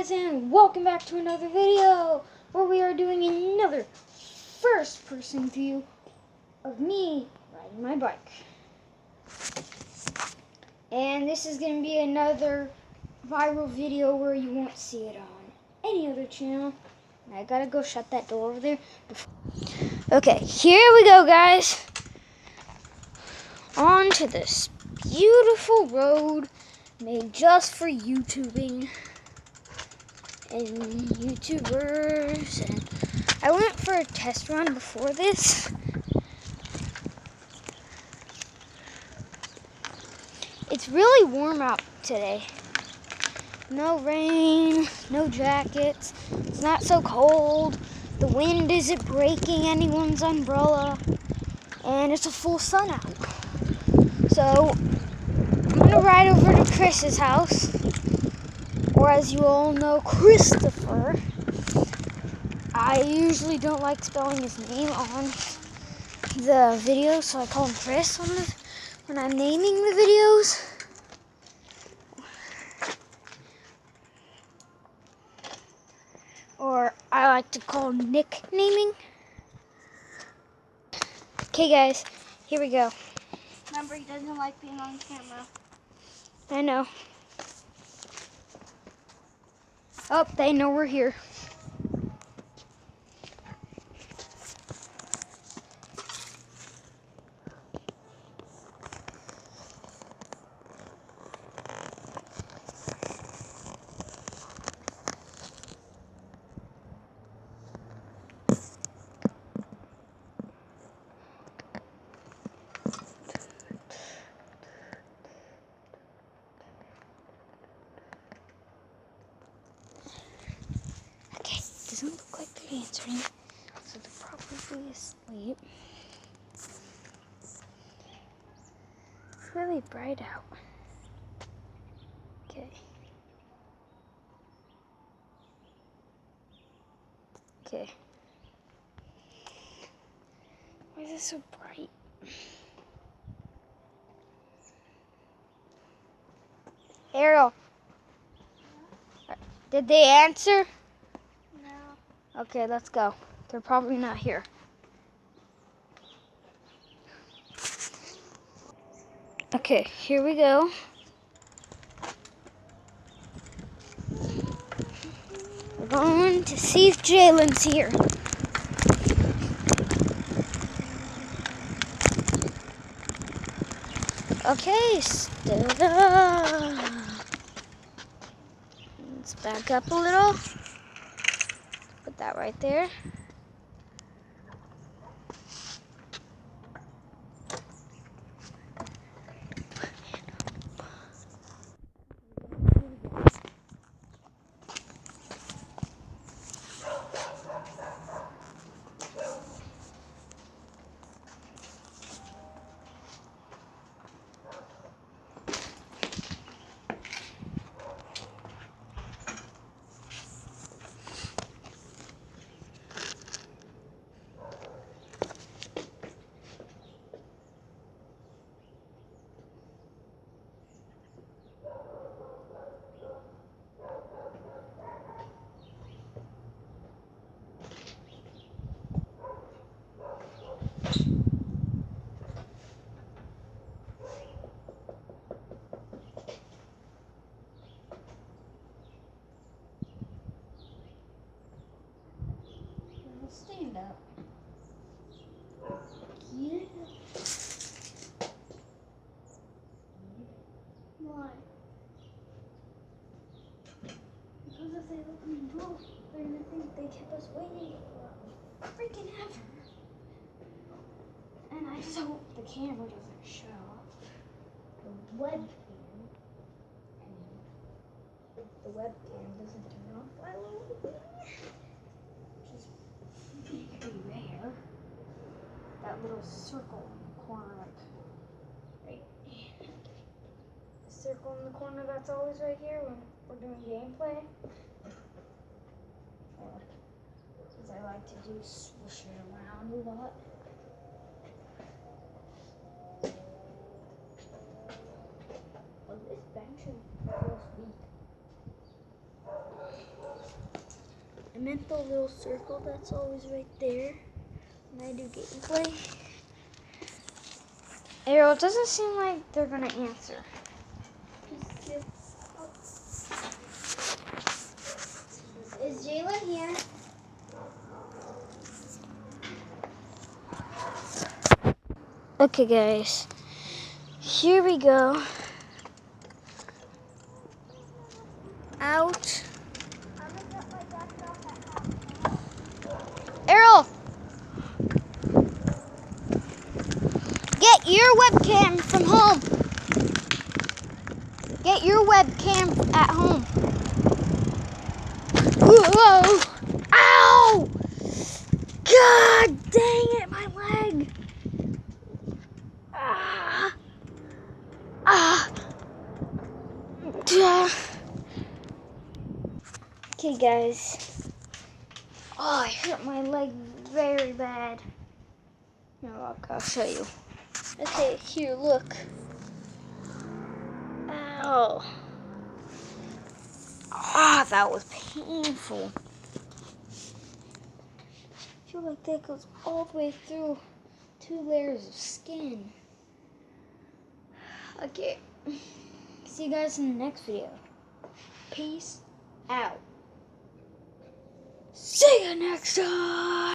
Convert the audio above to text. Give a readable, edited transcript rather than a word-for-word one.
guys, and welcome back to another video where we are doing another first person view of me riding my bike. And this is going to be another viral video where you won't see it on any other channel. And I gotta go shut that door over there. Okay, here we go, guys. On to this beautiful road made just for YouTubing and YouTubers. And I went for a test run before this. It's really warm out today. No rain, no jackets. It's not so cold. The wind isn't breaking anyone's umbrella. And it's a full sun out. So I'm gonna ride over to Chris's house, or as you all know, Christopher. I usually don't like spelling his name on the video, so I call him Chris when I'm naming the videos. Or I like to call nicknaming. Okay guys, here we go. Remember, he doesn't like being on camera. I know. Oh, they know we're here. Okay, doesn't look like they're answering, so they're probably asleep. It's really bright out. Okay. Okay. Why is it so bright? Ariel, did they answer? No. Okay, let's go. They're probably not here. Okay, here we go. We're going to see if Jalen's here. Okay, stood up. Let's back up a little. Put that right there. Stand up. Yeah. Why? Because if they open the door, they're gonna think they kept us waiting for freaking ever. And I just hope the camera doesn't show the webcam. And if the webcam doesn't turn off, I will just be there. That little circle in the corner, like right here. The circle in the corner that's always right here when we're doing gameplay. Because I like to do swish it around a lot. Well, this bench feels weak. I meant the little circle that's always right there when I do gameplay. Ariel, it doesn't seem like they're gonna answer. Is Jalen here? Okay, guys. Here we go. Out. Errol! Get your webcam from home. Get your webcam at home. Whoa! Ow! God dang it, my leg. Okay, guys. Oh, I hurt my leg very bad. No, I'll show you. Okay, here, look. Ow. Ah, that was painful. I feel like that goes all the way through 2 layers of skin. Okay. See you guys in the next video. Peace out. See you next time.